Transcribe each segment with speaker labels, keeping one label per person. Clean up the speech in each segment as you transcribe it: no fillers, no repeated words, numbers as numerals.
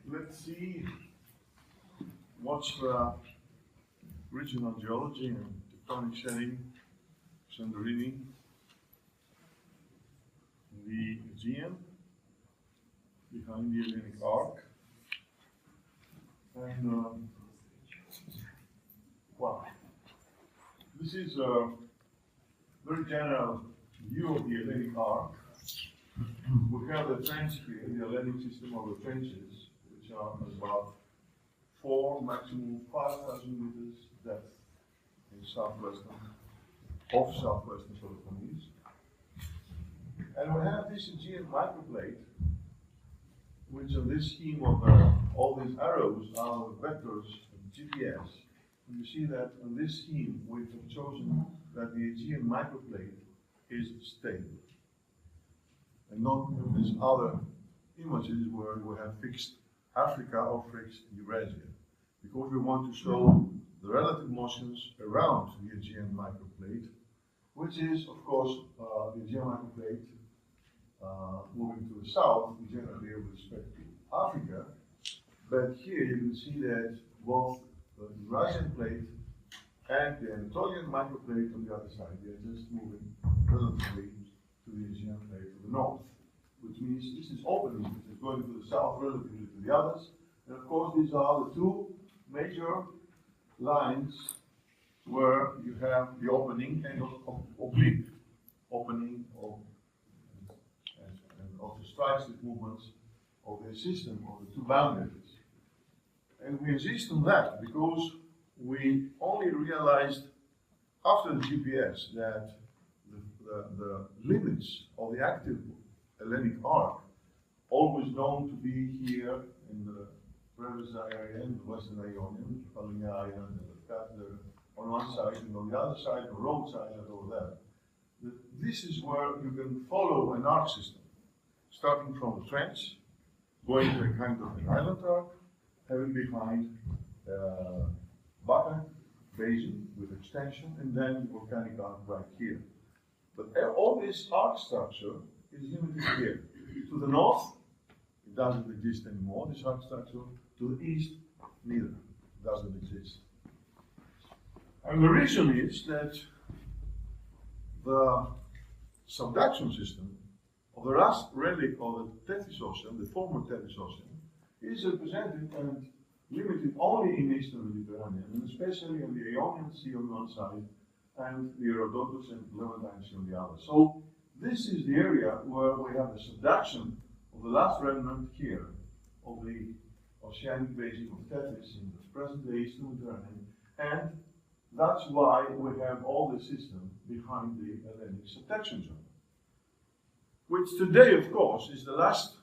Speaker 1: let's see what's the regional geology and tectonic setting, Santorini, the Aegean, behind the Hellenic Arc, and wow, this is a very general view of the Hellenic Arc. We have the trench here, the Hellenic system of the trenches, which are about 4, maximum 5,000 meters depth in southwestern Peloponnese. And we have this Aegean microplate, which on this scheme of all these arrows are vectors of GPS. And you see that on this scheme we have chosen that the Aegean microplate is stable. And not these other images where we have fixed Africa or fixed Eurasia. Because we want to show the relative motions around the Aegean microplate, which is, of course, the Aegean microplate moving to the south, generally with respect to Africa. But here you can see that both the Eurasian plate and the Anatolian microplate on the other side, they are just moving relatively to the Aegean plate to the north, which means this is opening, which is going to the south relatively to the others. And of course, these are the two major lines where you have the opening and oblique opening of the stochastic movements of the system of the two boundaries. And we insist on that because we only realized after the GPS that the limits of the active Hellenic arc, always known to be here in the Preveza area, in the Western Ionian, Palonia Island, and the Cutler on one side, and on the other side, the Rhodes Island over there. This is where you can follow an arc system, starting from the trench, going to a kind of an island arc, having behind Baca basin with extension, and then the volcanic arc right here. But all this arc structure is limited here. To the north, it doesn't exist anymore, this arc structure. To the east, neither. It doesn't exist. And the reason is that the subduction system of the last relic of the Tethys Ocean, the former Tethys Ocean, is represented and limited only in eastern Mediterranean, and especially on the Ionian Sea on one side and the Herodotus and Levantine Sea on the other. So this is the area where we have the subduction of the last remnant here of the oceanic basin of Tethys in the present-day eastern Mediterranean, and that's why we have all the system behind the Hellenic subduction zone, which today, of course, is the last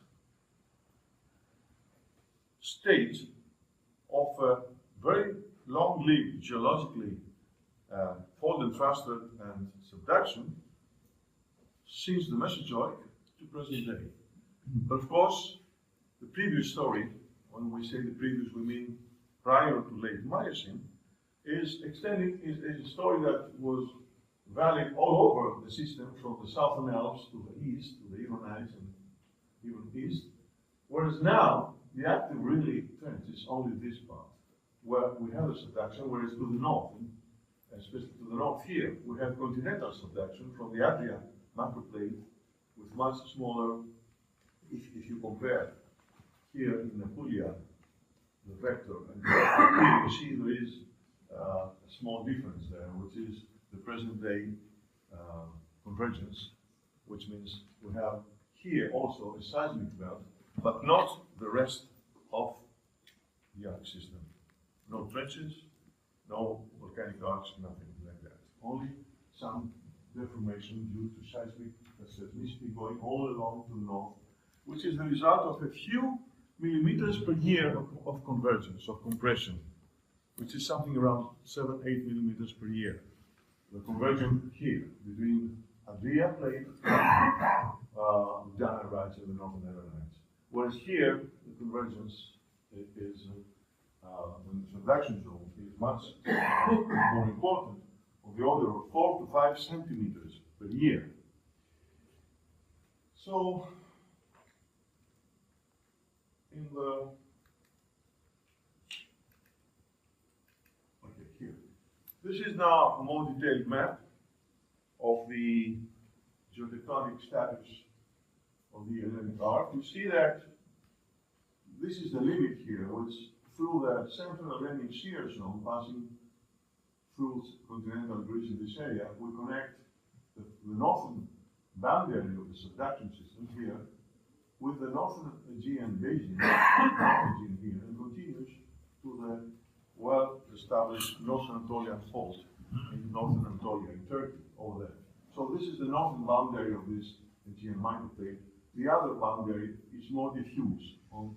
Speaker 1: stage of a very long-lived, geologically fold and thrusted and subduction since the Mesozoic to present day. But of course, the previous story, when we say the previous, we mean prior to late Miocene, is extending, is a story that was valid all over the system from the southern Alps to the east, to the Ironites and even east, whereas now the active really trench is only this part, where we have a subduction, whereas to the north, and especially to the north here, we have continental subduction from the Adria macroplate with much smaller, if you compare here in Apulia, the vector, and here you see there is a small difference there, which is the present day convergence, which means we have here also a seismic belt, but not the rest of the arc system. No trenches, no volcanic arcs, nothing like that. Only some deformation due to seismicity going all along to the north, which is the result of a few millimeters per year of convergence, of compression, which is something around 7-8 millimeters per year. The convergence here between Adria plate and the Danarites and the Northern Ironites. Whereas here, the convergence is, the subduction zone is much more important, of the order of 4 to 5 centimeters per year. So, in the This is now a more detailed map of the geotectonic status of the Hellenic arc. You see that this is the limit here, which through the central Hellenic shear zone passing through continental Greece in this area, we connect the northern boundary of the subduction system here with the northern Aegean basin, Aegean here, and continues to the well-established North Anatolian fault in northern Anatolia, in Turkey, over there. So this is the northern boundary of this Aegean microplate. The other boundary is more diffuse, on,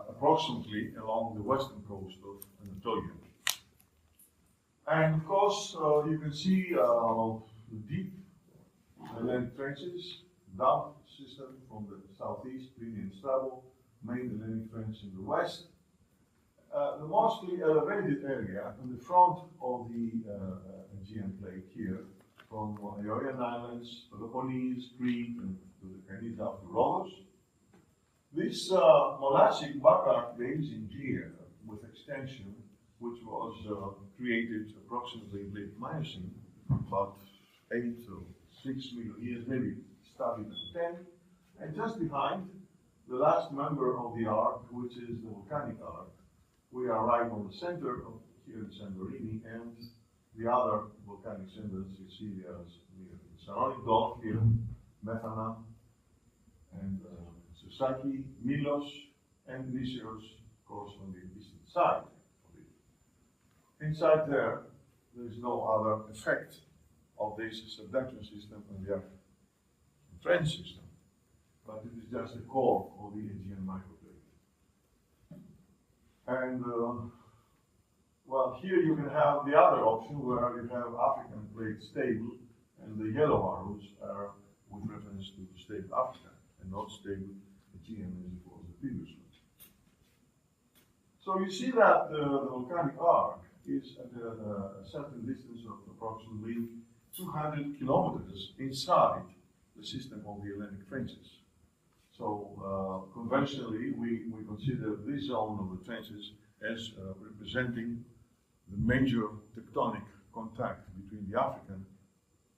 Speaker 1: approximately along the western coast of Anatolia. And of course, you can see the deep Hellenic trenches, dump system from the southeast, Plinian stubble, main Hellenic trench in the west. The mostly elevated area in the front of the Aegean plate here, from Ionian Islands, Peloponnese, Crete, and to the Canid up to Rhodos. This molassic background basin here, with extension, which was created approximately in late Miocene, about 8 to 6 million years, maybe starting at 10, and just behind the last member of the arc, which is the volcanic arc. We are right on the center of here in Santorini, and the other volcanic centers you see there is the Saronic Dome here, Methana, and Susaki, Milos, and Nisios, of course, on the eastern side of it. Inside there is no other effect of this subduction system on the trench system, but it is just the core of the Aegean microplate. And well, here you can have the other option where you have African plate stable, and the yellow arrows are with reference to stable Africa and not stable Aegean as it was the previous one. So you see that the volcanic arc is at a certain distance of approximately 200 kilometers inside the system of the Hellenic trenches. So conventionally, we consider this zone of the trenches as representing the major tectonic contact between the African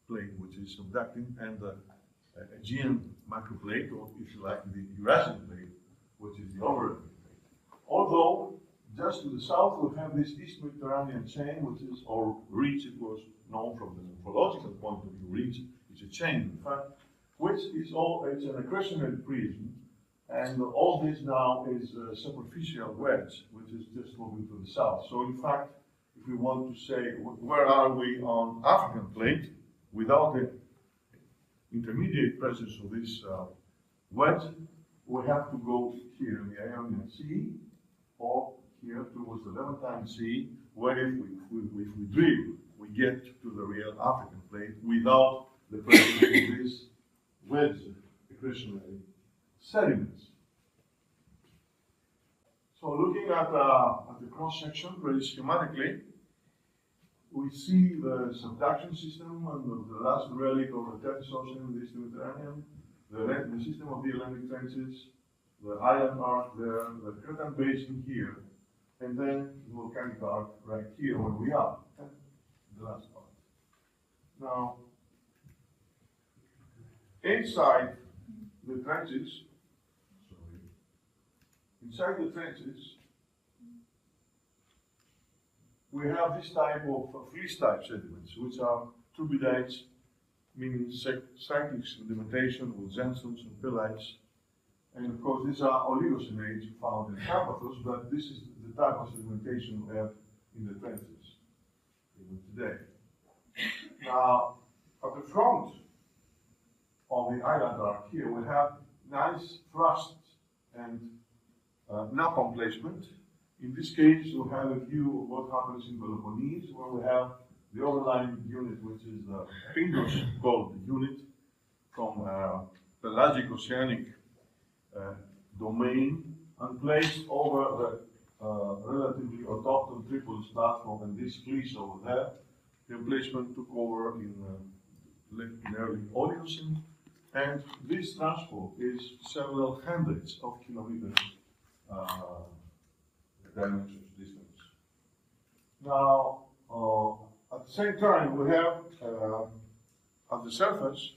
Speaker 1: plate, which is subducting, and the Aegean microplate, or if you like, the Eurasian plate, which is the overlapping plate. Although, just to the south, we have this East Mediterranean chain, which is, or ridge, it was known from the morphological point of view, ridge, it's a chain, in fact, which is it's an accretionary prism, and all this now is a superficial wedge, which is just moving to the south. So in fact, if we want to say, where are we on African plate, without the intermediate presence of this wedge, we have to go here in the Ionian Sea, or here towards the Levantine Sea, where if we drill, we get to the real African plate without the presence of this wedge accretionary sediments. So looking at the cross-section very schematically, we see the subduction system and the last relic of the Tethys Ocean in the Eastern Mediterranean, the system of the Hellenic trenches, the island arc there, the Cretan basin here, and then the volcanic arc right here where we are, the last part. Now, inside the trenches, we have this type of fleece-type sediments, which are turbidites, meaning cyclic sedimentation with xanthones and pilites. And of course, these are oligocenoids found in Carpathos, but this is the type of sedimentation we have in the trenches even today. Now, at the front of the island arc here, we have nice thrusts and napalm placement. In this case, we have a view of what happens in Peloponnese, where we have the overlying unit, which is the Pindus gold unit from pelagic oceanic domain, and placed over the relatively autochthon Tripolis platform and this fleece over there. The emplacement took over in early Oligocene, and this transport is several hundreds of kilometers dimensions distance. Now, At the same time, we have at the surface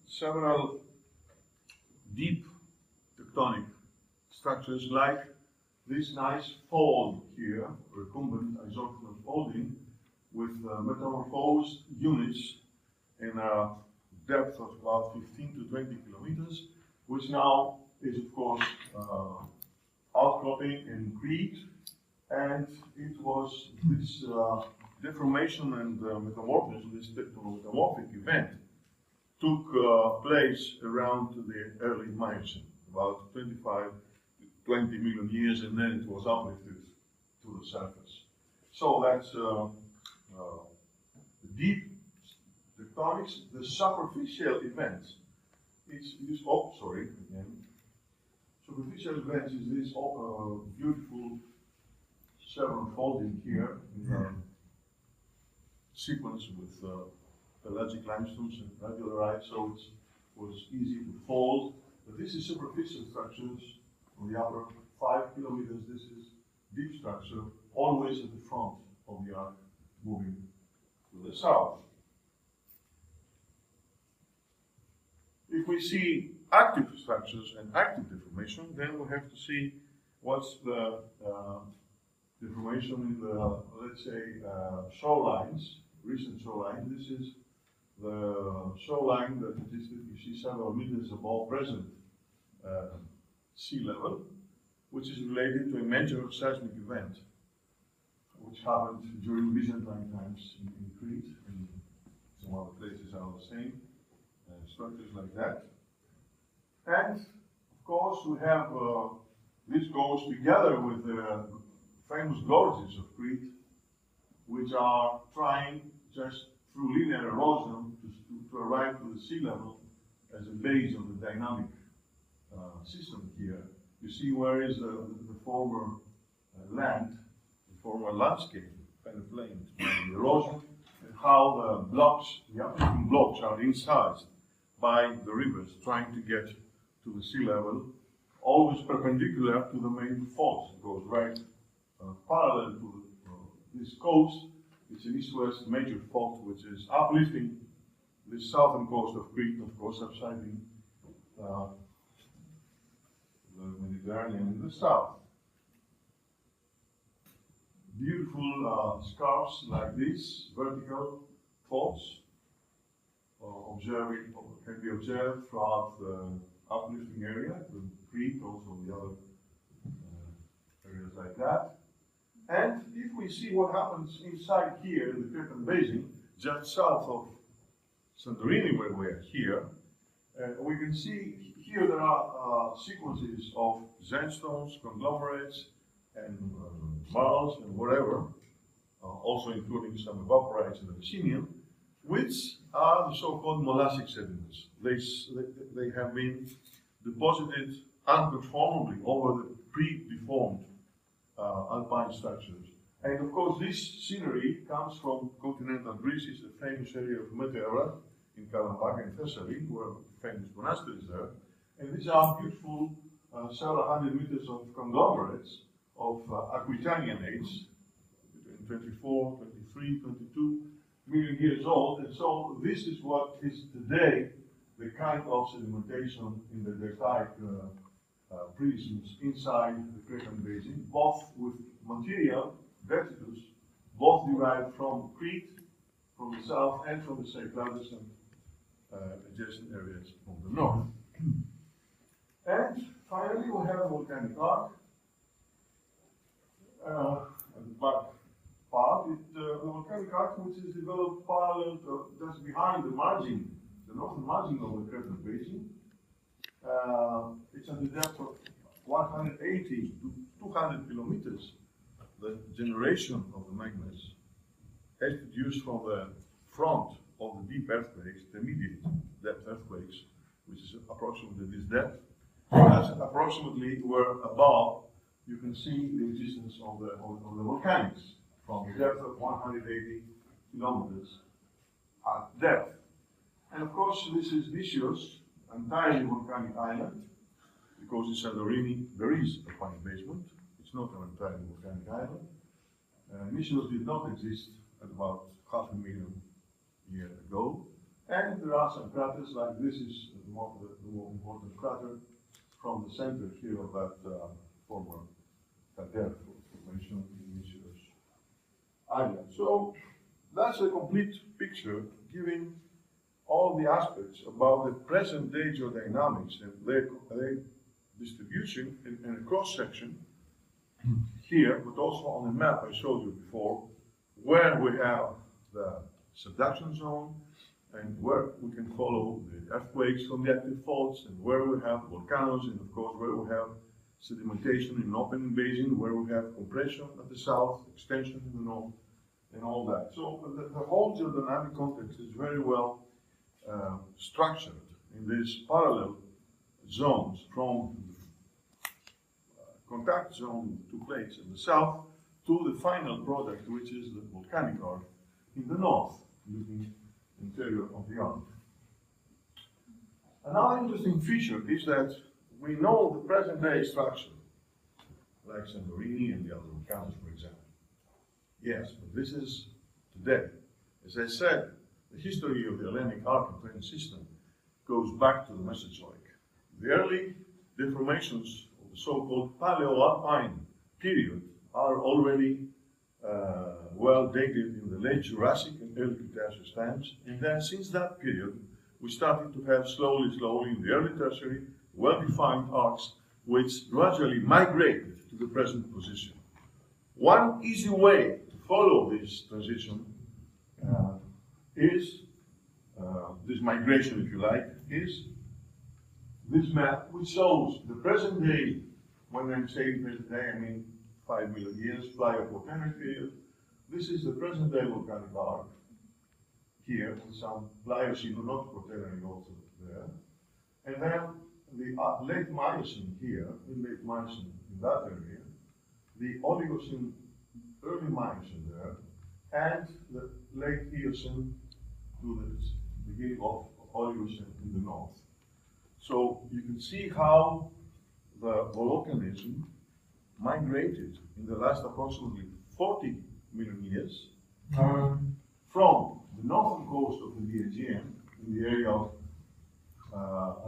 Speaker 1: several deep tectonic structures like this nice fold here, recumbent isoclinal folding, with metamorphosed units in a depth of about 15 to 20 kilometers, which now is, of course, outcropping in Crete, and it was this deformation and metamorphism, this tectometamorphic event, took place around the early Miocene, about 25 to 20 million years, and then it was uplifted to the surface. So that's deep tectonics. The superficial events is this. Oh, sorry, again. Superficial events is this beautiful chevron folding here in sequence with pelagic limestones and radiolarites, so it was easy to fold. But this is superficial structures on the upper 5 kilometers. This is deep structure, always at the front of the arc, moving to the south. If we see active structures and active deformation, then we have to see what's the deformation in the, let's say, shorelines, recent shoreline. This is the shoreline that existed, you see, several meters above present sea level, which is related to a major seismic event which happened during Byzantine times in Crete, and some other places are the same, structures like that. And of course we have, this goes together with the famous gorges of Crete, which are trying just through linear erosion to arrive to the sea level as a base of the dynamic system here. You see where is the former land, the former landscape, kind of plains, the erosion, and how the blocks, the uplifting blocks, are incised by the rivers trying to get to the sea level, always perpendicular to the main fault. It goes right parallel to this coast. It's an east-west major fault which is uplifting the southern coast of Crete, and of course subsiding the Mediterranean in the south. Beautiful scarps like this, vertical faults, can be observed throughout the uplifting area, the Crete, also the other areas like that. And if we see what happens inside here in the Cretan Basin, just south of Santorini, where we are here, we can see here there are sequences of sandstones, conglomerates, and marls, and whatever, also including some evaporites and Abyssinian, which are the so-called molassic sediments. They have been deposited unconformably over the pre-deformed alpine structures. And of course, this scenery comes from continental Greece. It's the famous area of Meteora in Kalambaka in Thessaly, where famous monasteries there. And these are beautiful several hundred meters of conglomerates of Aquitanian age, between 24, 23, 22 million years old. And so this is what is today the kind of sedimentation in the deltaic prisms inside the Cretan Basin, both with material, detritus, both derived from Crete, from the south, and from the Cyclades and adjacent areas from the north. And finally, we have a volcanic arc. At the back part, the volcanic arc, which is developed parallel to, just behind the margin, the northern margin of the Cretan Basin. It's at the depth of 180 to 200 kilometers. The generation of the magmas has produced from the front of the deep earthquakes, the immediate depth earthquakes, which is approximately this depth. As approximately where above, you can see the existence of the volcanics from the depth of 180 kilometers at depth. And of course, this is Nicios, entirely volcanic island, because in Santorini there is a fine basement. It's not an entirely volcanic island. Nicios did not exist at about 500,000 years ago. And there are some craters, like this is the more important crater from the center here of that former caldera formation in Dimitrios Island. So that's a complete picture giving all the aspects about the present day geodynamics and their distribution in a cross section here, but also on the map I showed you before, where we have the subduction zone and where we can follow the earthquakes from the active faults, and where we have volcanoes, and of course where we have sedimentation in opening basin, where we have compression at the south, extension in the north, and all that. So the whole geodynamic context is very well structured in these parallel zones from the contact zone to plates in the south to the final product, which is the volcanic arc in the north, looking interior of the arc. Another interesting feature is that we know the present day structure, like Santorini and the other volcanoes, for example. Yes, but this is today. As I said, the history of the Hellenic arc and plain system goes back to the Mesozoic. The early deformations of the so-called Paleo-Alpine period are already well dated in the late Jurassic and early Cretaceous times, and then since that period we started to have slowly in the early Tertiary well-defined arcs which gradually migrated to the present position. One easy way to follow this transition is this migration, if you like, is this map which shows the present day. When I'm saying present day, I mean 5 million years, Plio-Quaternary period. This is the present day volcanic arc here, with some Pliocene, not Quaternary also there. And then the late Miocene here, the late Miocene in that area, the Oligocene, early Miocene there, and the late Eocene to the beginning of Oligocene in the north. So you can see how the volcanism migrated in the last approximately 40 million years from the northern coast of the Aegean, in the area of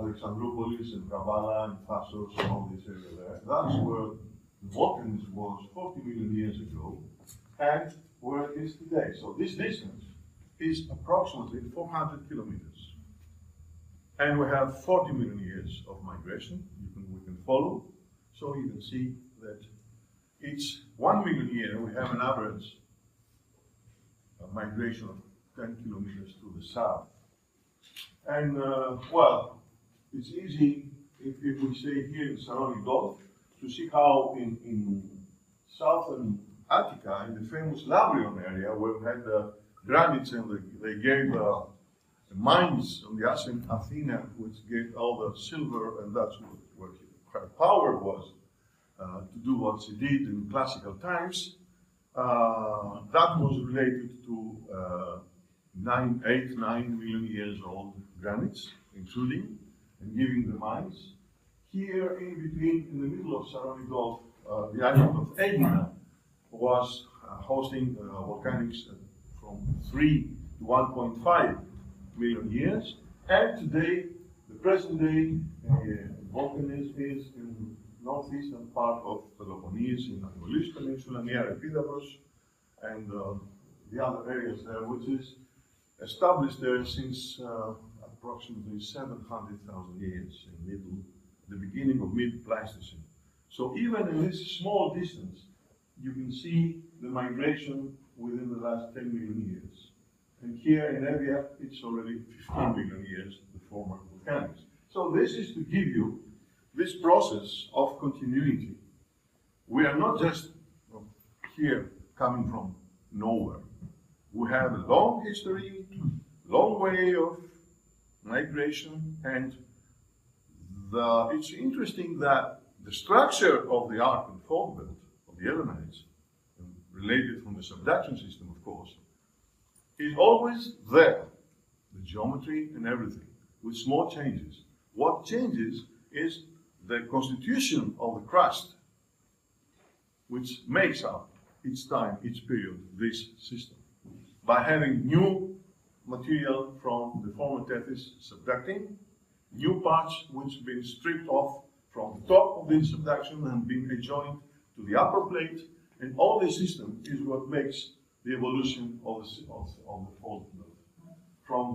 Speaker 1: Alexandroupolis and Kavala and Thassos and all this area there. That's where the volcanism was 40 million years ago, and where it is today. So this distance is approximately 400 kilometers. And we have 40 million years of migration we can follow. So you can see that each 1 million year we have an average migration of 10 kilometers to the south. And well, it's easy if we say here in Santorini Gulf to see how in southern Attica, in the famous Lavrion area, where we had the granites and they gave the mines on the Athena, which gave all the silver, and that's where her power was to do what she did in classical times. That was related to 9 million years old granites, including and giving the mines. Here in between, in the middle of Santorini Gulf, the island of Aegina was hosting volcanics from 3 to 1.5 million years, and today, the present day volcanism is in the northeastern part of Peloponnese, in the Anatolian Peninsula, near Epidavros, and the other areas there, which is established there since approximately 700,000 years, in the beginning of mid-Pleistocene. So even in this small distance, you can see the migration within the last 10 million years. And here in Evia, it's already 15 million years, the former volcanics. So this is to give you this process of continuity. We are not just here coming from nowhere. We have a long history, long way of migration, and it's interesting that the structure of the arc and fault belt of the Elamites, related from the subduction system, of course, is always there, the geometry and everything, with small changes. What changes is the constitution of the crust, which makes up each time, each period, this system. by having new material from the former tethys subducting, new parts which have been stripped off from the top of the subduction and been adjoined to the upper plate, and all this system is what makes the evolution of the fault node. From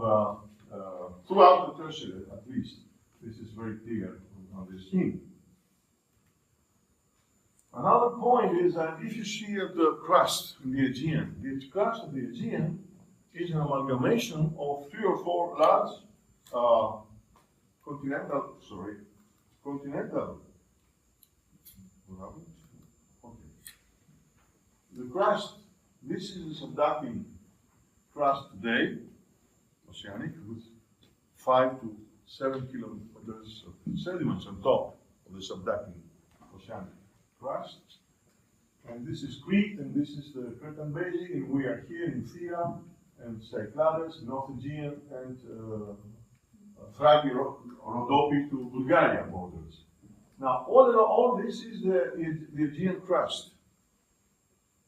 Speaker 1: throughout the tertiary, at least, this is very clear on this scheme. Another point is that if you see the crust in the Aegean, the crust of the Aegean is an amalgamation of 3 or 4 large continental. Okay. The crust, this is the subducting crust today, oceanic, with 5 to 7 kilometers of sediments on top of the subducting oceanic crust. And this is Crete, and this is the Cretan Basin, and we are here in Thera and Cyclades, North Aegean, and Thraci, Rhodope to Bulgaria borders. Now, all this is the Aegean crust,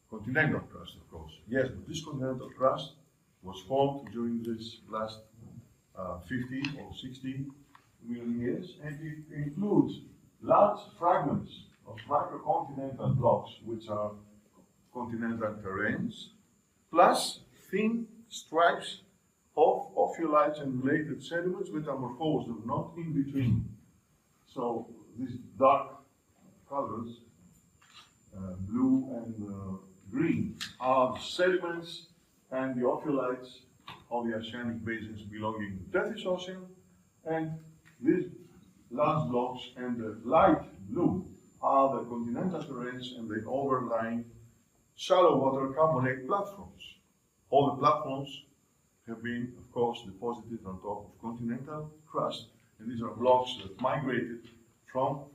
Speaker 1: continental crust, of course. Yes, but this continental crust was formed during this last 50 or 60 million years, and it includes large fragments of microcontinental blocks, which are continental terrains, plus thin stripes of ophiolites and related sediments metamorphosed, not in between. So these dark colors, blue and green, are the sediments and the ophiolites of the oceanic basins belonging to the Tethys Ocean, and these large blocks and the light blue are the continental terrains and the overlying shallow water carbonate platforms. All the platforms have been, of course, deposited on top of continental crust, and these are blocks that migrated from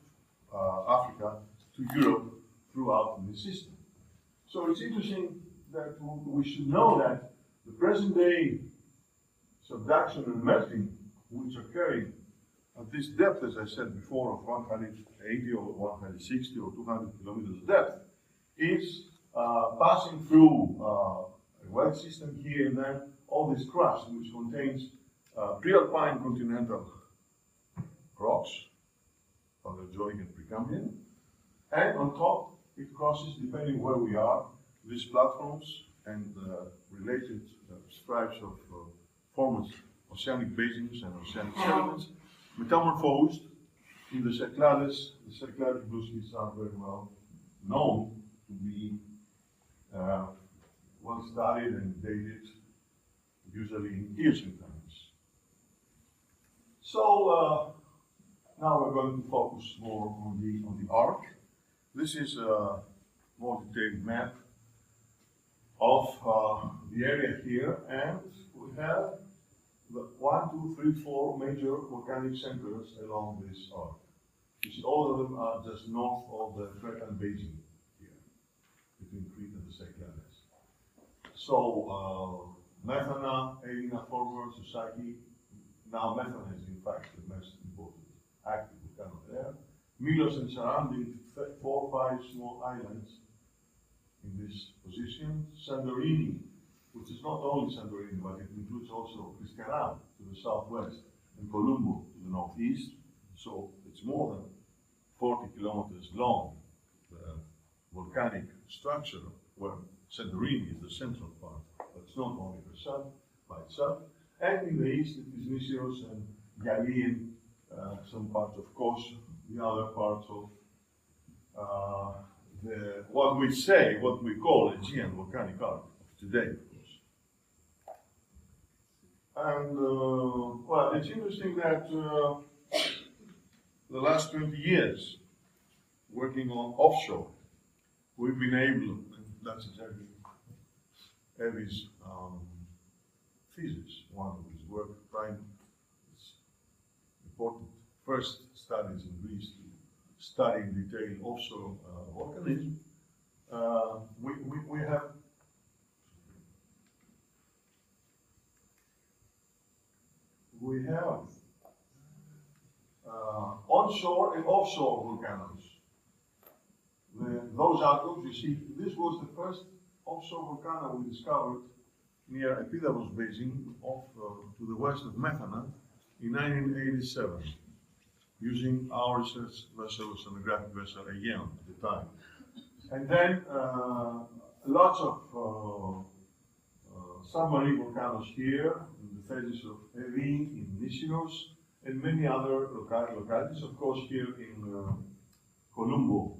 Speaker 1: Africa to Europe throughout the system. So it's interesting that we should know that the present day subduction and melting, which are occurring at this depth, as I said before, of 180 or 160 or 200 kilometers depth, is passing through a wet system here and there, all this crust, which contains pre-alpine continental rocks, Paleozoic and Precambrian, and on top it crosses, depending where we are, these platforms and related stripes of former oceanic basins and oceanic sediments, metamorphosed in the Cyclades. The Cycladic blueskits are very well known to be well studied and dated, usually in Eocene times. So now we're going to focus more on the arc. This is a more detailed map of the area here, and we have the 1, 2, 3, 4 major volcanic centers along this arc. You see, all of them are just north of the Cretan Basin here, between Crete and the Cyclades. So, Methana, Elina forward, Susaki. Now, Methana is in fact the most important active volcano there. Milos and surrounding 4 or 5 small islands in this position. Santorini, which is not only Santorini, but it includes also Kristiana to the southwest and Colombo to the northeast. So it's more than 40 kilometers long, the volcanic structure, where Santorini is the central part, but it's not only herself, by itself. And in the east, it is Nisios and Galilean, some parts of Kos, the other parts of what we call Aegean volcanic arc of today, of course. And, well, it's interesting that the last 20 years, working on offshore, we've been able, and that's exactly Evi's thesis, one of his work, trying important first studies in Greece to study in detail offshore volcanism. We have onshore and offshore volcanoes. Those outcomes, you see, this was the first offshore volcano we discovered near Epidavros Basin off to the west of Methana in 1987, using our research vessel, oceanographic vessel Aegean at the time. And then lots of submarine volcanoes here, in the phases of Evi, in Mysinos, and many other localities, of course, here in Colombo.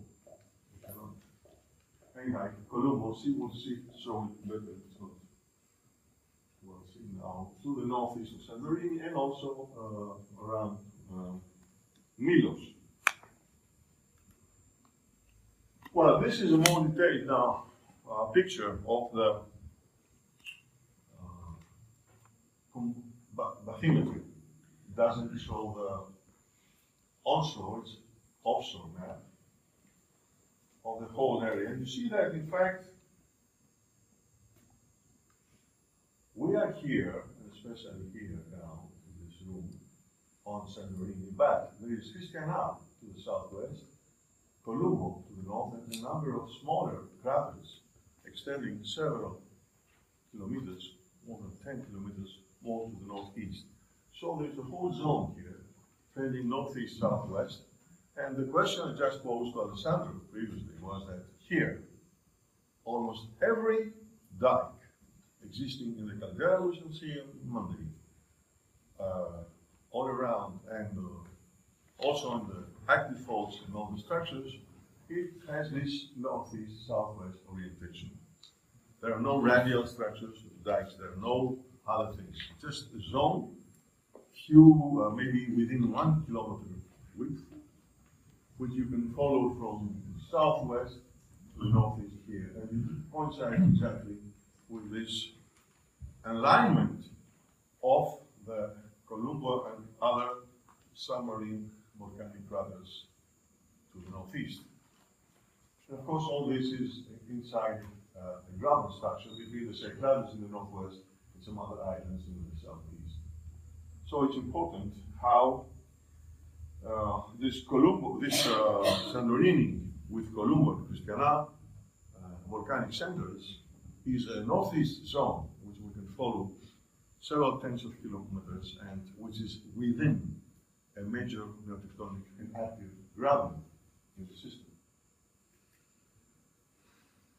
Speaker 1: Anyway, Colombo, we'll see, so better. We'll see now to the northeast of Santorini and also around Milos. Well, this is a more detailed now picture of the bathymetry. It doesn't show the onshore, it's offshore map of the whole area. And you see that, in fact, we are here, and especially here now, in this room, on Santorini, but there is Christiana to the southwest, Colombo to the north, and a number of smaller craters extending several kilometers, more than 10 kilometers more to the northeast. So there's a whole zone here, trending northeast, southwest. And the question I just posed to Alessandro previously was that here, almost every dike existing in the caldera we shall see in Monday, all around, and also in the active faults and all the structures, it has this northeast, southwest orientation. There are no radial structures, dikes, there are no other things. Just a zone, few, maybe within 1 kilometer width, which you can follow from the southwest to the northeast here. And it coincides exactly with this alignment of the Colombo and other submarine volcanic craters to the northeast. And of course, all this is inside a graben structure between the Cyclades in the northwest and some other islands in the southeast. So it's important how this Santorini with Colombo and Christiana volcanic centers is a northeast zone which we can follow several tens of kilometers and which is within a major neotectonic and active graben in the system.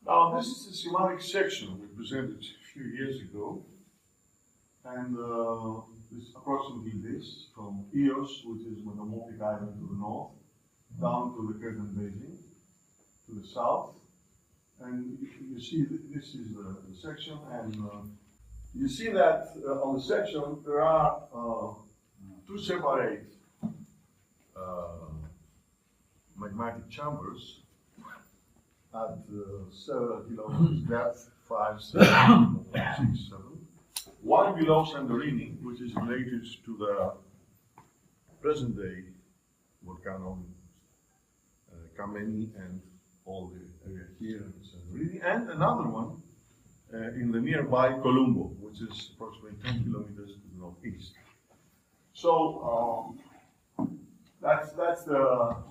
Speaker 1: Now, this is the schematic section we presented a few years ago, and it's approximately this, from Ios, which is Metamorphic Island to the north, down to the Cretan Basin to the south. And you see this is the section, and you see that on the section there are two separate magmatic chambers at several kilometers depth, 5, 6, 7. One below Santorini, which is related to the present-day volcano Kameni and all the area here in Santorini, and another one in the nearby Colombo, which is approximately 10 kilometers to the northeast. So that's the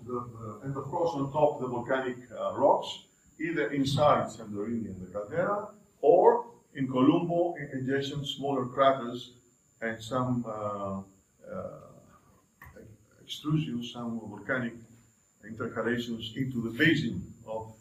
Speaker 1: and of course on top the volcanic rocks, either inside Santorini and the caldera, or in Colombo, in adjacent smaller craters and some extrusions, some volcanic intercalations into the basin of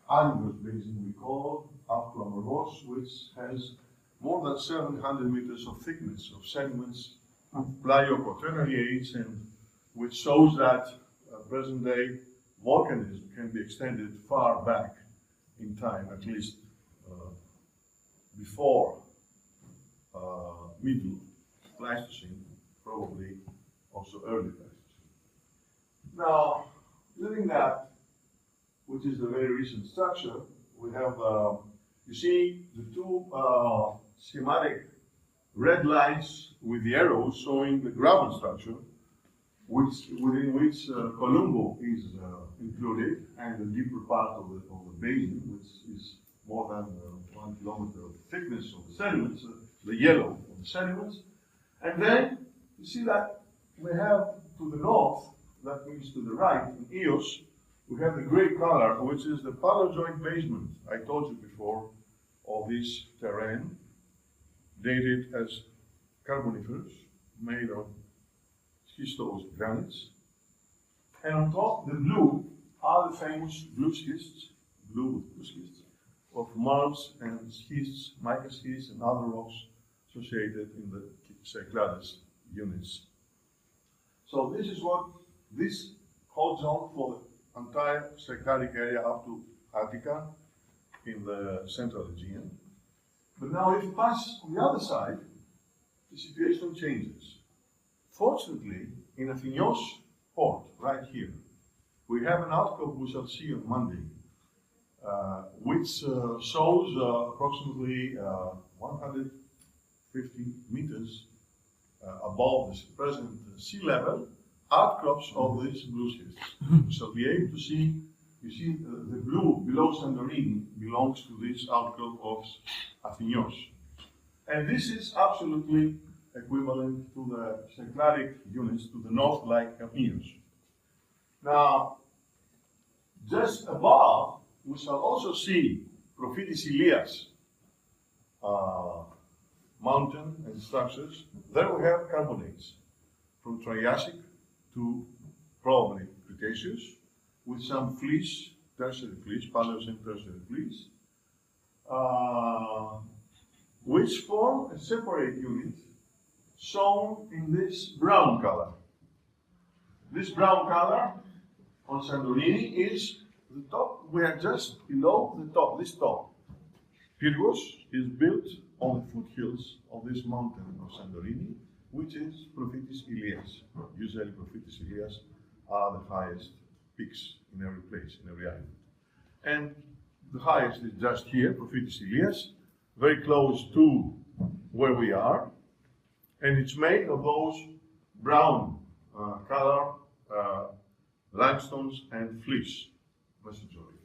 Speaker 1: Algos Basin, we call Aquamoros, which has more than 700 meters of thickness of sediments of Plio-Quaternary age, and which shows that present-day volcanism can be extended far back in time, at least before Middle Pleistocene, probably also early Pleistocene. Now, leaving that, which is the very recent structure, we have, you see the two schematic red lines with the arrows showing the graben structure, within which Colombo is included, and the deeper part of the basin, which is more than 1 kilometer of thickness of the sediments, the yellow of the sediments. And then you see that we have to the north, that means to the right, in Ios, we have the gray color, which is the paleozoic basement I told you before, of this terrain, dated as Carboniferous, made of schistose granites. And on top, the blue are the famous blue schists of marls and schists, mica schists, and other rocks associated in the Cyclades units. So this is what this holds on for the entire Cycladic area up to Attica in the central Aegean. But now if you pass on the other side, the situation changes. Fortunately, in Athenios port, right here, we have an outcrop we shall see on Monday, which shows approximately 150 meters above the present sea level, outcrops of these blue schists. We shall be able to see, you see the blue below Santorini belongs to this outcrop of Athenios. And this is absolutely equivalent to the Cycladic units to the north, like Capnios. Now, just above, we shall also see Prophytis Ilias mountain and structures. There we have carbonates from Triassic to probably Cretaceous, with some fleece, tertiary fleece, Paleocene tertiary fleece, which form a separate unit shown in this brown color. This brown color on Santorini is the top. We are just below the top, this top. Pyrgos is built on the foothills of this mountain of Santorini, which is Prophytis Ilias. Usually Prophytis Ilias are the highest peaks in every place, in every island. And the highest is just here, Prophytis Ilias, very close to where we are. And it's made of those brown color limestones and fleece, messengerite.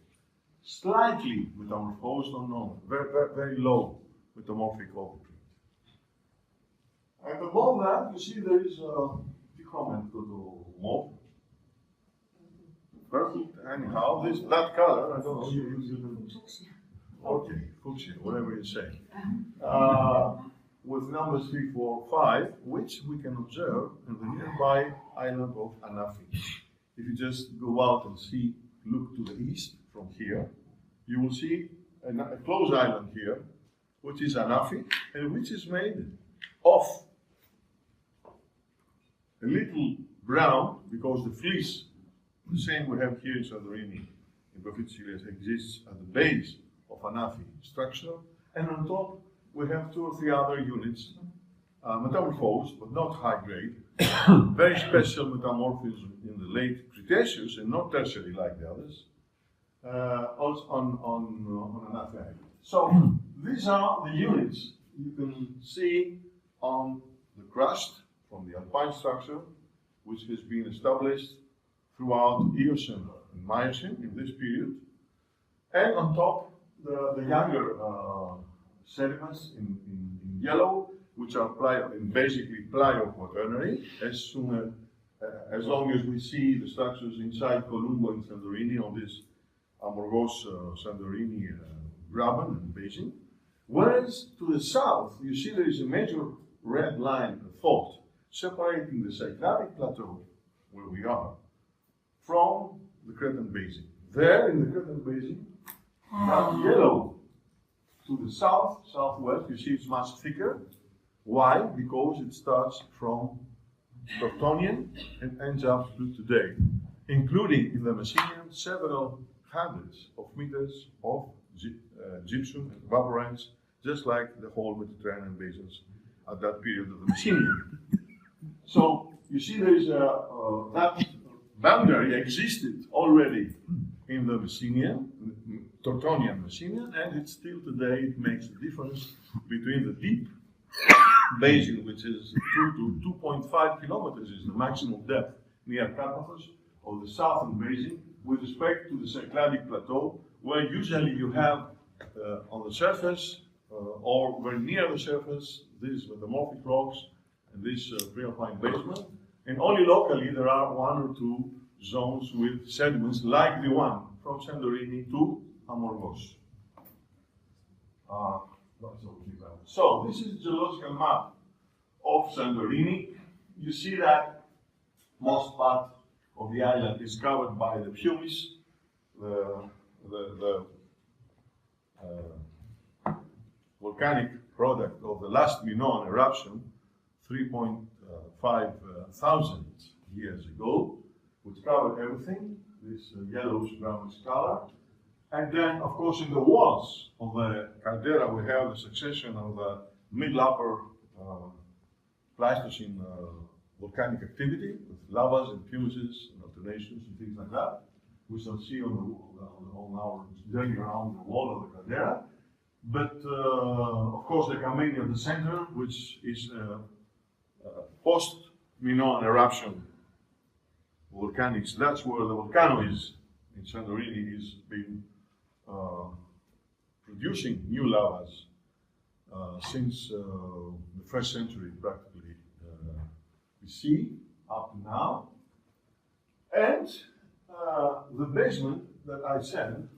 Speaker 1: Slightly metamorphosed or no, very low metamorphic overprint. And above that, you see there is a comment to the mauve. Perfect. Anyhow, that color, I don't know, you okay, fuchsia, whatever you say. With numbers 3, 4, 5, which we can observe in the nearby island of Anafi. If you just go out and see, look to the east from here, you will see a close island here, which is Anafi, and which is made of a little brown, because the fleece, the same we have here in Santorini, in Prophytis Ilias, exists at the base of Anafi structure, and on top we have 2 or 3 other units, metamorphosed, but not high grade, very special metamorphism in the late Cretaceous and not tertiary like the others, also on Anafi Island. So these are the units you can see on the crust from the alpine structure, which has been established throughout Eocene and Miocene in this period, and on top the younger sediments in yellow, which are basically plio-quaternary. As long as we see the structures inside Columbo and Santorini on this Amorgos Santorini graben and basin. Whereas to the south, you see there is a major red line of fault separating the Cycladic plateau, where we are, from the Cretan basin. There in the Cretan basin, that yellow to the south, southwest, you see it's much thicker. Why? Because it starts from Tectonian and ends up to today, including in the Messinian several hundreds of meters of gypsum and evaporites, just like the whole Mediterranean basins at that period of the Messinian. So you see there is that boundary existed already in the Messinian, Tectonian Messinian, and it's still today it makes a difference between the deep basin, which is 2 to 2.5 kilometers is the maximum depth near Carpathos, of the southern basin, with respect to the Cycladic plateau, where usually you have on the surface or very near the surface these metamorphic rocks and this pre-alpine basement, and only locally there are 1 or 2 zones with sediments like the one from Santorini to Amorgos. So this is a geological map of Santorini. You see that most part of the island is covered by the pumice, the volcanic product of the last Minoan eruption 3.5 thousand years ago, which covered everything, this yellowish-brownish color. And then, of course, in the walls of the caldera, we have the succession of the middle-upper Pleistocene volcanic activity with lavas and pumices and alternations and things like that. We shall see on our journey around the wall of the caldera. But of course, the Kameni at the center, which is post-Minoan eruption volcanics. That's where the volcano is in Santorini, is been producing new lavas since the first century, practically. We see up to now, and the basement that I said.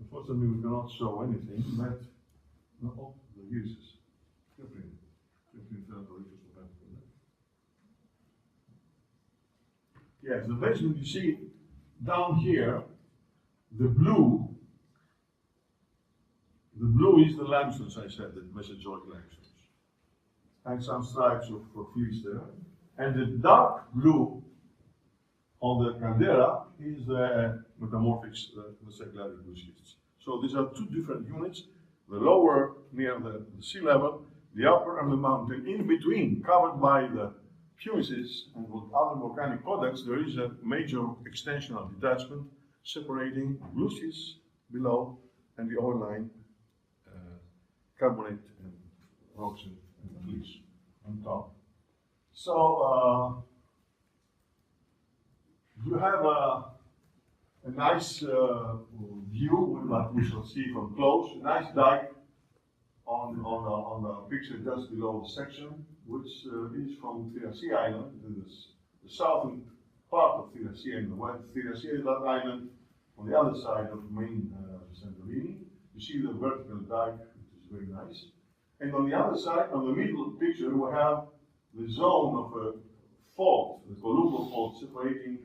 Speaker 1: Unfortunately, we cannot show anything, but no, the uses. Yes, the basement you see down here, the blue is the limestones, I said, the Mesozoic limestones. And some stripes of fleece there. And the dark blue on the caldera is the metamorphics, the secondary blue schists. So these are two different units, the lower near the sea level, the upper and the mountain. In between, covered by the pumices and other volcanic products, there is a major extensional detachment separating blue schists below and the overlying carbonate and rocks and fleece on top. So you have a nice view that we shall see from close. A nice dike on the picture just below the section, which is from Thirassia Island, the southern part of Thirassia in the west. Thirassia is that island on the other side of main Santorini. You see the vertical dike, which is very nice. And on the other side, on the middle picture, we have the zone of a fault, the columnar fault separating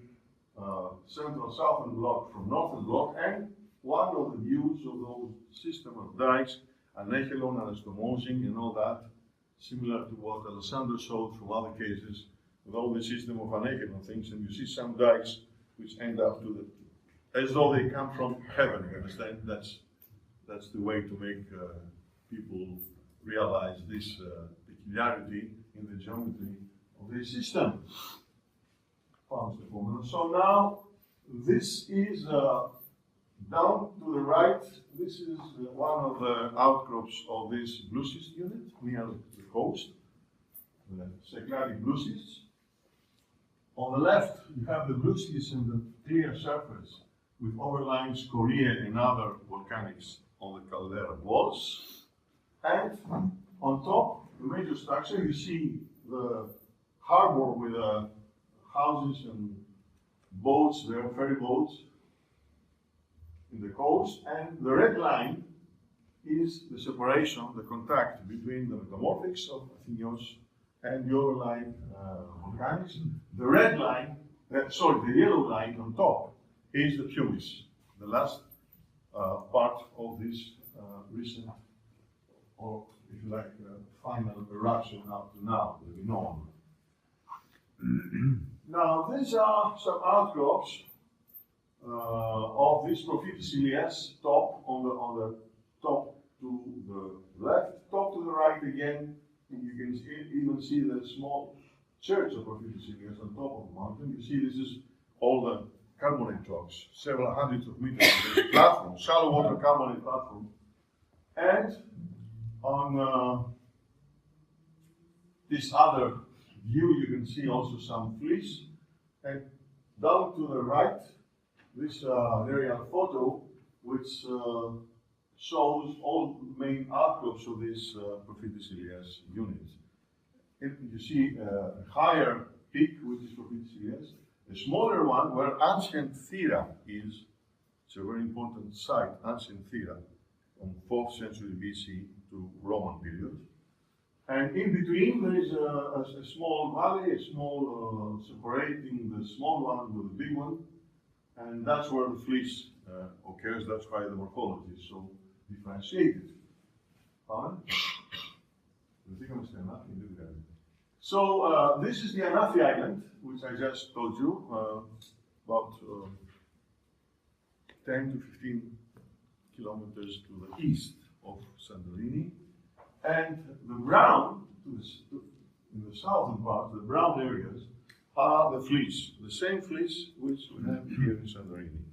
Speaker 1: central southern block from northern block, and one of the views of those system of dikes, anechelon, anastomosing, and all that, similar to what Alessandro showed from other cases, with all the system of anechelon things, and you see some dikes which end up to the, as though they come from heaven, you understand? That's the way to make people realize this peculiarity in the geometry of the system. So now, this is down to the right. This is one of the outcrops of this blue schist unit near the coast, the cycladic blue schists. On the left, you have the blue schist in the clear surface with overlying scoria and other volcanics on the caldera walls. And on top, the major structure, you see the harbor with houses and boats there, ferry boats in the coast, and the red line is the separation, the contact between the metamorphics of Athenios and the overlying volcanics. The red line, the yellow line on top is the pumice, the last part of this recent, or if you like, final eruption up to now, the Minoan. Now, these are some outcrops of this Prophytis Ilias top on the top to the left, top to the right again. You can even see the small church of Prophytis Ilias on top of the mountain. You see, this is all the carbonate rocks, several hundreds of meters of platform, shallow water carbonate platform. And on this other view, you can see also some fleece. And down to the right, this aerial photo, which shows all the main outcrops of this Prophytis Ilias unit. You see a higher peak, which is Prophytis Ilias, a smaller one where ancient Thera is. It's a very important site, ancient Thera, from 4th century BC to Roman period. And in between there is a small valley, a small separating the small one with the big one, and that's where the fleece occurs. That's why the morphology is so differentiated. So this is the Anafi Island, which I just told you, about 10 to 15 kilometers to the east of Santorini. And the brown, in the southern part, the brown areas are the fleece, the same fleece which we have here in Santorini.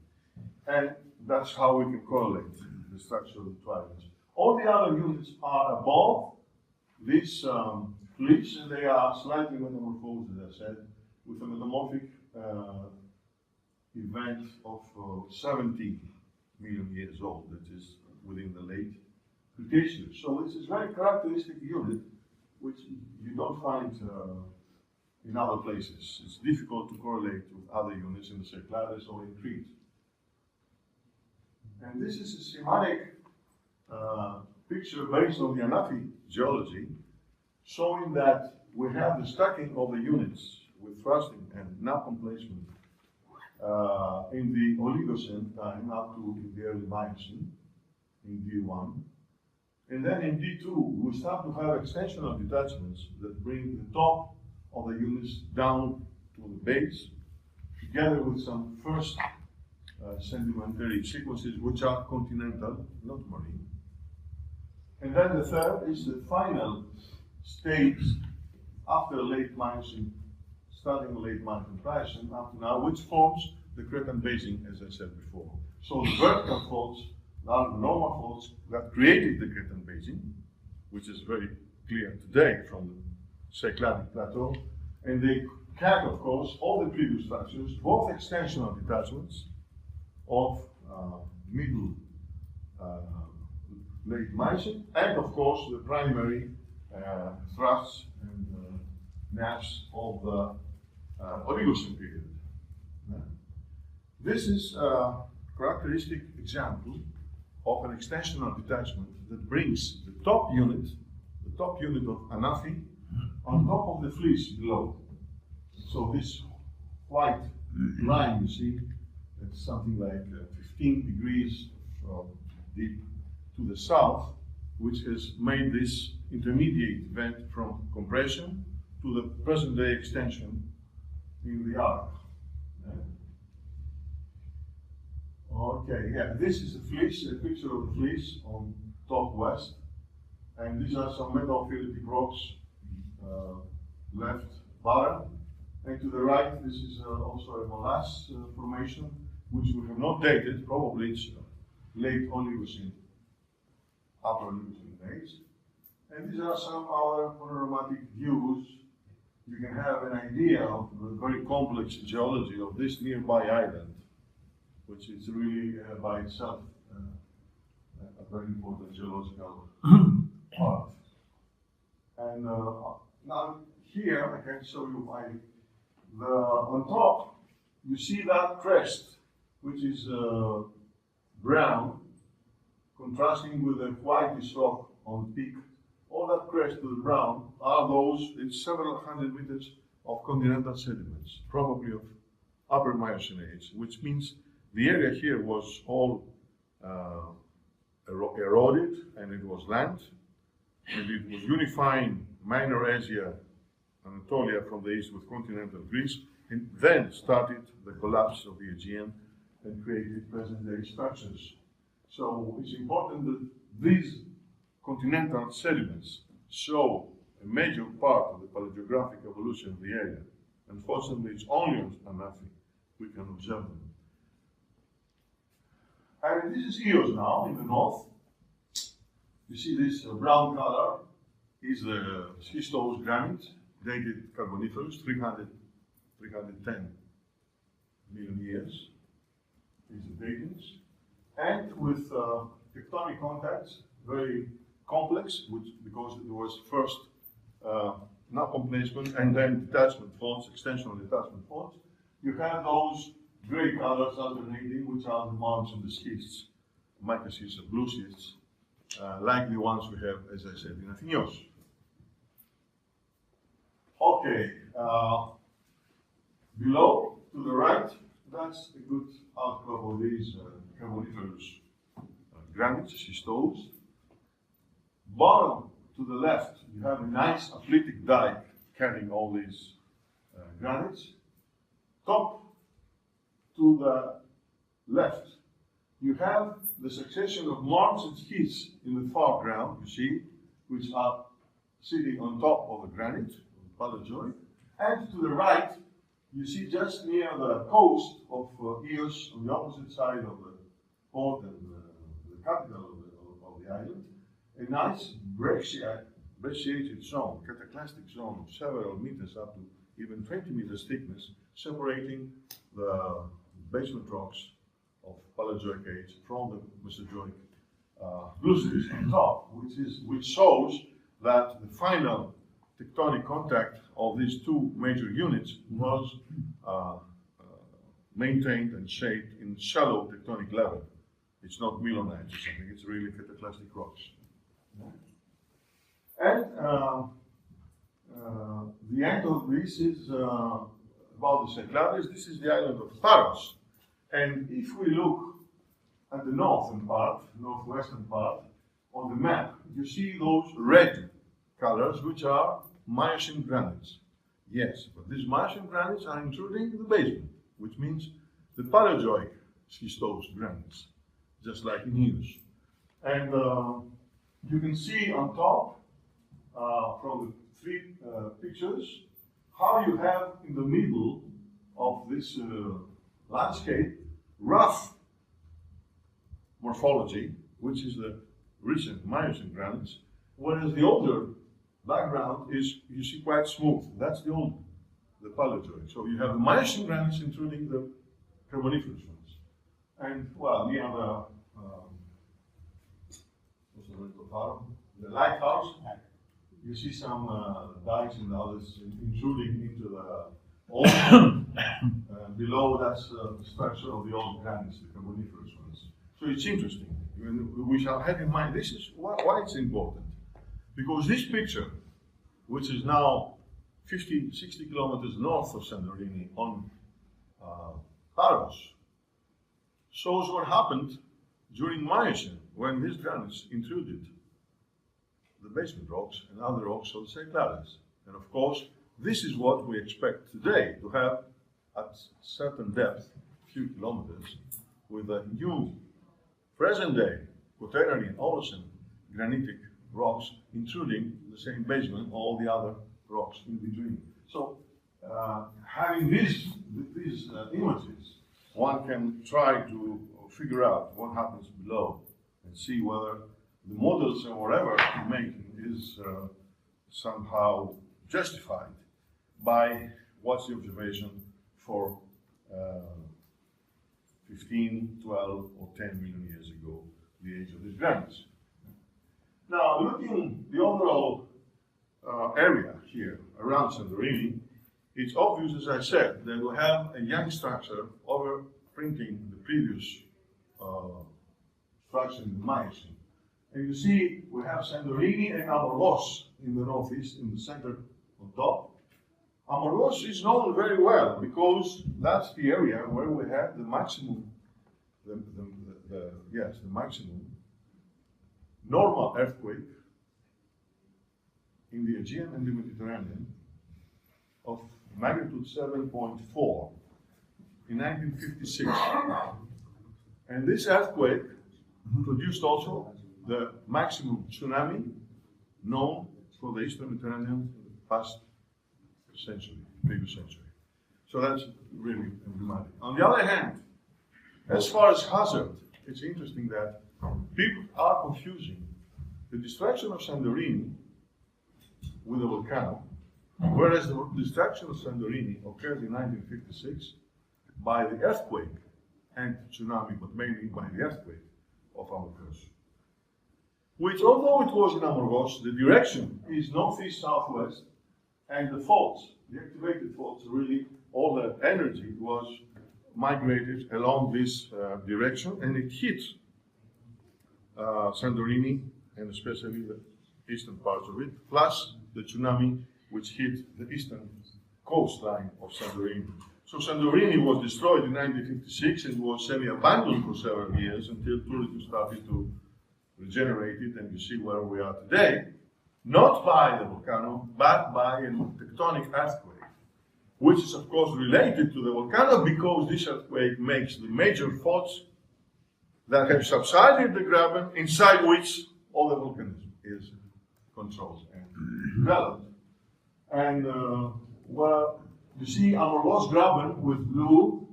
Speaker 1: And that's how we can correlate the structure of the two islands. All the other units are above this fleece, and they are slightly metamorphosed, as I said, with a metamorphic event of 70 million years old, that is within the late Cretaceous. So this is a very characteristic unit which you don't find in other places. It's difficult to correlate with other units in the Cyclades or in Crete. And this is a schematic picture based on the Anafi geology, showing that we have the stacking of the units with thrusting and napalm placement in the Oligocene time up to the early Miocene in D1. And then in D2, we start to have extensional detachments that bring the top of the units down to the base, together with some first sedimentary sequences which are continental, not marine. And then the third is the final stage after late Miocene, starting late Miocene Pliocene up to now, which forms the Cretan Basin, as I said before. So the vertical faults are the normal faults that created the Cretan Basin, which is very clear today from the Cycladic plateau, and they carry, of course, all the previous structures, both extensional detachments of middle late Miocene, and of course the primary thrusts and naps of the Oligocene period. This is a characteristic example of an extensional detachment that brings the top unit of Anafi, on top of the fleece below. So this white line you see, it's something like 15 degrees from deep to the south, which has made this intermediate event from compression to the present day extension in the arc. Okay, yeah, this is the fleece, a picture of the fleece on top west. And these are some metamorphic rocks left barren. And to the right, this is also a molasse formation, which we have not dated, probably it's late Oligocene, upper Oligocene age. And these are some other panoramic views. You can have an idea of the very complex geology of this nearby island, which is really by itself a very important geological part. And now here I can show you on top you see that crest, which is brown, contrasting with the whitish rock on the peak. All that crest to the brown are those, it's several hundred meters of continental sediments, probably of upper Miocene age, which means the area here was all eroded, and it was land, and it was unifying Minor Asia, Anatolia from the east with continental Greece, and then started the collapse of the Aegean and created present-day structures. So it's important that these continental sediments show a major part of the paleogeographic evolution of the area. Unfortunately, it's only on Anafi we can observe them. And this is Chios now in the north. You see this brown color is the schistose granite, dated Carboniferous, 310 million years. These are datings. And with tectonic contacts, very complex, because it was first napalm placement and then detachment faults, extensional detachment faults. You have those gray colors alternating, which are the mounds and the schists, mica schists and blue schists, like the ones we have, as I said, in Athenios. Okay, below, to the right, that's a good outcrop of these carboniferous granites, schistose. Bottom to the left, you have a nice athletic dike carrying all these granites. Top to the left, you have the succession of marls and schists in the foreground, you see, which are sitting on top of the granite, paleozoic. And to the right, you see just near the coast of Chios, on the opposite side of the port and the capital of the island, a nice brecciated zone, cataclastic zone of several meters up to even 20 meters thickness, separating the basement rocks of Paleozoic age from the Mesozoic glucids on top, which shows that the final tectonic contact of these two major units was maintained and shaped in shallow tectonic level. It's not Milonite or something, it's really cataclastic rocks. And the end of this is about the Cyclades. This is the island of Paros. And if we look at the northern part, northwestern part, on the map, you see those red colors, which are Miocene granites. Yes, but these Miocene granites are intruding the basement, which means the Paleozoic schistose granites, just like in Chios. And you can see on top, from the three pictures, how you have in the middle of this landscape rough morphology, which is the recent Miocene granites, whereas the older background is, you see, quite smooth. That's the old, the Paleozoic. So you have the Miocene granites intruding the Carboniferous ones. And, well, near the lighthouse, you see some dikes and others intruding into the old, below that's the structure of the old granites, the Carboniferous ones. So it's interesting. We shall have in mind, this is why it's important. Because this picture, which is now 50, 60 kilometers north of Santorini on Paros, shows what happened during Miocene, when these granites intruded the basement rocks and other rocks of the Cyclades. And of course, this is what we expect today to have at certain depth, a few kilometers, with a new present day Quaternary and Holocene granitic rocks intruding the same basement, all the other rocks in between. So, having these images, one can try to figure out what happens below and see whether the models and whatever making is somehow justified by what's the observation for 15, 12, or 10 million years ago, the age of these granites. Now, looking the overall area here around Santorini, it's obvious, as I said, that we have a young structure overprinting the previous structure in the Miocene. And you see, we have Santorini and Amorgos in the northeast, in the center on top. Amorgos is known very well because that's the area where we had the maximum, the maximum normal earthquake in the Aegean and the Mediterranean of magnitude 7.4 in 1956. And this earthquake produced also the maximum tsunami known for the Eastern Mediterranean in the past century, previous century. So that's really emblematic. On the other hand, as far as hazard, it's interesting that people are confusing the destruction of Santorini with a volcano, whereas the destruction of Santorini occurred in 1956 by the earthquake and tsunami, but mainly by the earthquake of Amorgos. Which, although it was in Amorgos, the direction is northeast-southwest, and the faults, the activated faults, really all the energy was migrated along this direction, and it hit Santorini and especially the eastern parts of it, plus the tsunami which hit the eastern coastline of Santorini. So Santorini was destroyed in 1956 and was semi-abandoned for several years until tourism started to regenerate it, and you see where we are today, not by the volcano, but by a tectonic earthquake, which is of course related to the volcano because this earthquake makes the major faults that have subsided the graben inside which all the volcanism is controlled and developed. And well, you see Amorgos graben with blue,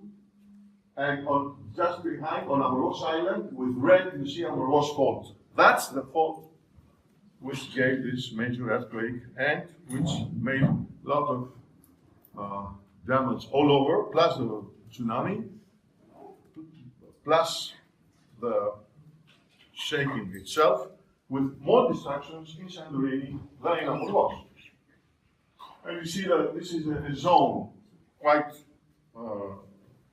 Speaker 1: and just behind on Amorgos Island with red you see Amorgos fault. That's the fault which gave this major earthquake and which made a lot of damage all over, plus the tsunami, plus the shaking itself, with more destructions in Santorini than in Amorgos. And you see that this is a zone quite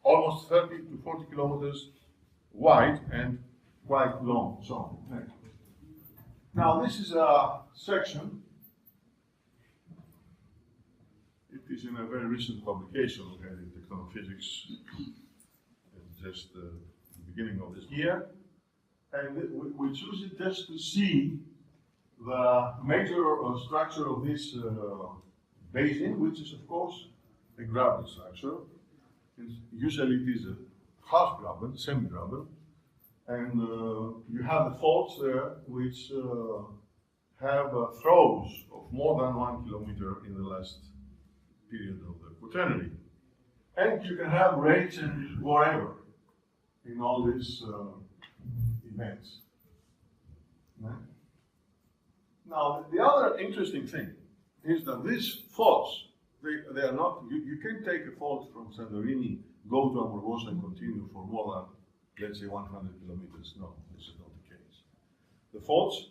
Speaker 1: almost 30 to 40 kilometers wide and quite long zone. Now this is a section. It is in a very recent publication in Tectonophysics, just the beginning of this year, and we choose it just to see the major structure of this basin, which is of course a graben structure. Usually it is a half graben, semi-graben, and you have the faults there which have throws of more than 1 kilometer in the last period of the Quaternary. And you can have rates and whatever in all these events. Right? Now, the other interesting thing is that these faults, they are not, you can't take a fault from Santorini, go to Amorgos and continue for more than, let's say, 100 kilometers. No, this is not the case. The faults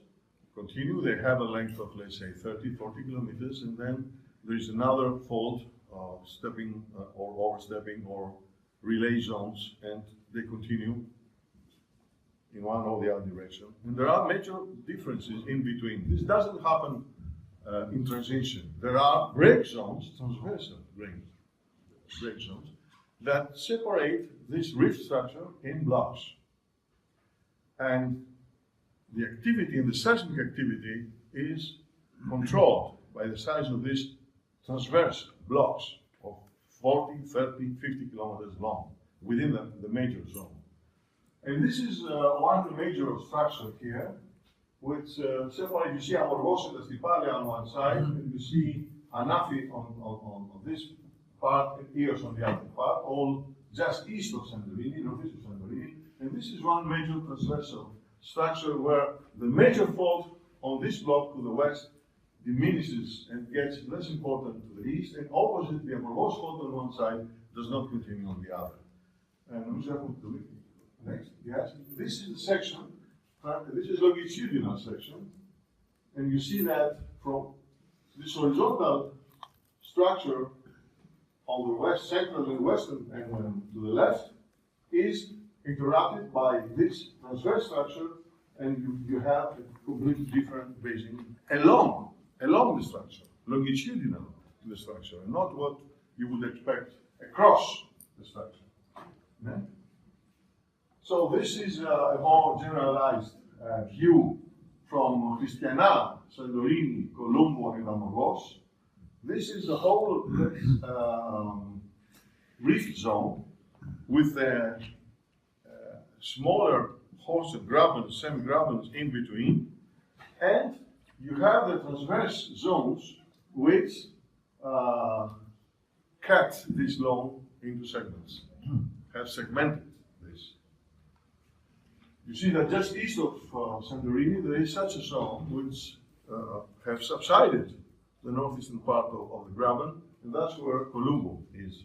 Speaker 1: continue, they have a length of, let's say, 30, 40 kilometers, and then there is another fault, stepping or overstepping or relay zones, and they continue in one or the other direction. And there are major differences in between. This doesn't happen in transition. There are break zones, transversal break zones, that separate this rift structure in blocks. And the activity, the seismic activity, is controlled by the size of these transverse blocks of 40, 30, 50 kilometers long within the major zone. And this is one of the major structures here, which separate, you see Amorgos and Estipale on one side, and you see Anafi on this part, and Eos on the other part, all just east of Santorini, northeast of Santorini. And this is one major transversal structure where the major fault on this block to the west diminishes and gets less important to the east, and opposite the Amorgos fault on one side does not continue on the other. And next, yes, this is the section. This is longitudinal section, and you see that from this horizontal structure on the west, central and western, and to the left, is interrupted by this transverse structure, and you have a completely different basin along the structure, longitudinal to the structure, and not what you would expect across the structure. Okay? So this is a more generalized view from Christiana, Santorini, Colombo, and Amorgos. This is the whole rift zone with smaller hosted grabens, semi-grabens in between, and you have the transverse zones which cut this lawn into segments, have segmented this. You see that just east of Santorini there is such a zone which have subsided the northeastern part of the graben, and that's where Colombo is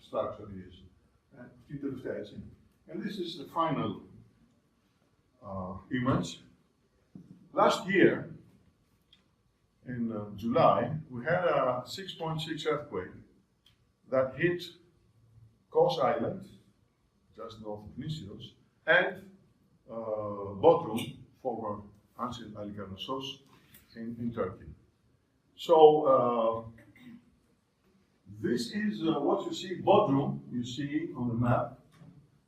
Speaker 1: structure is. And this is the final image. Last year, in July, we had a 6.6 earthquake that hit Kos Island, just north of Nisios, and Botrum, former ancient Halikarnassos in Turkey. So this is what you see, Bodrum, you see on the map,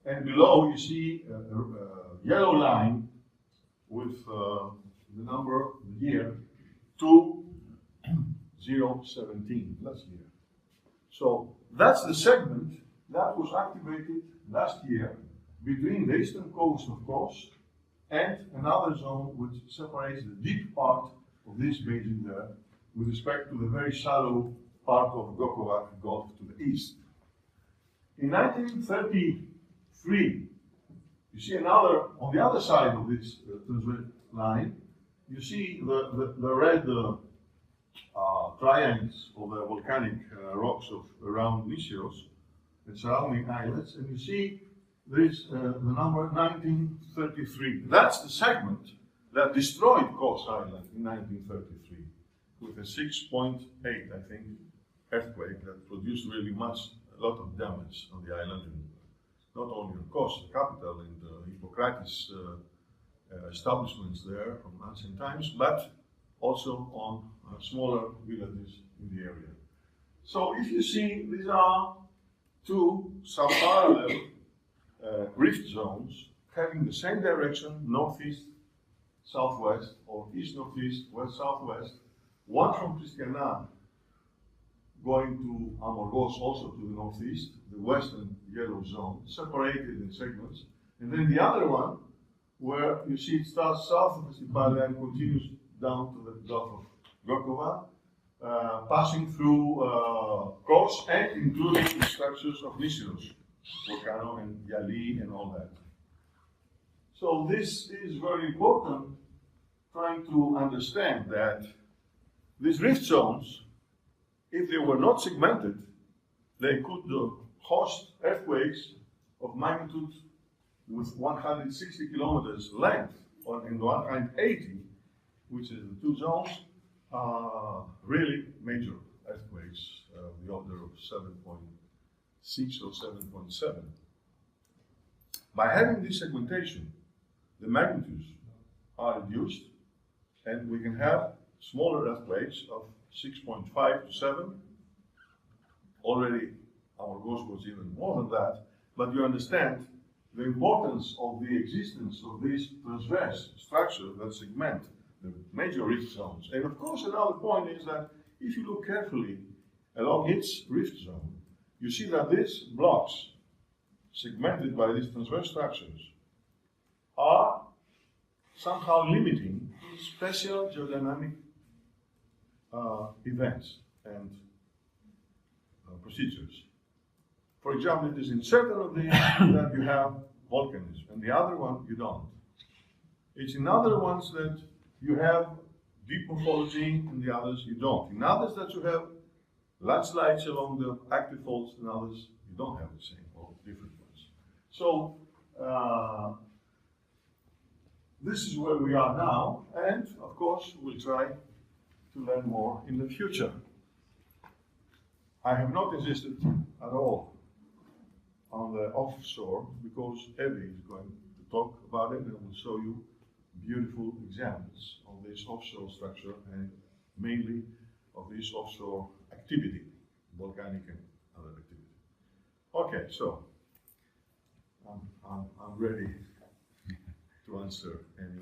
Speaker 1: and below you see a yellow line with the number, the year, 2017, last year. So that's the segment that was activated last year between the eastern coast of Kos and another zone which separates the deep part of this basin there with respect to the very shallow part of Gokova Gulf to the east. In 1933, you see another, on the other side of this line, you see the red triangles of the volcanic rocks around Nisyros and surrounding islets, and you see this the number 1933. That's the segment that destroyed Kos Island in 1933 with a 6.8, I think, earthquake that produced really a lot of damage on the island, and not only on Kos, the capital, and the Hippocrates establishments there from ancient times, but also on smaller villages in the area. So if you see, these are two sub-parallel rift zones having the same direction, northeast, southwest, or east-northeast, west-southwest, one from Christiana going to Amorgos, also to the northeast, the western yellow zone, separated in segments, and then the other one, where you see it starts south of Stipalia and continues down to the Gulf of Gokova, passing through Kos and including the structures of Nisyros, volcano and Yali and all that. So this is very important, trying to understand that these rift zones, if they were not segmented, they could host earthquakes of magnitude with 160 kilometers length, and 180, which is the two zones, really major earthquakes of the order of 7.6 or 7.7. By having this segmentation, the magnitudes are reduced, and we can have smaller earthquakes of 6.5 to 7. Already, our ghost was even more than that, but you understand the importance of the existence of these transverse structures that segment the major rift zones. And of course, another point is that if you look carefully along its rift zone, you see that these blocks, segmented by these transverse structures, are somehow limiting special geodynamic events and procedures. For example, it is in certain of these that you have volcanism, and the other one you don't. It's in other ones that you have deep morphology, and the others you don't. In others that you have landslides along the active faults, and others you don't have the same or different ones. So this is where we are now, and of course we'll try to learn more in the future. I have not insisted at all on the offshore because Evie is going to talk about it and will show you beautiful examples of this offshore structure and mainly of this offshore activity, volcanic and other activity. Okay, so I'm ready to answer any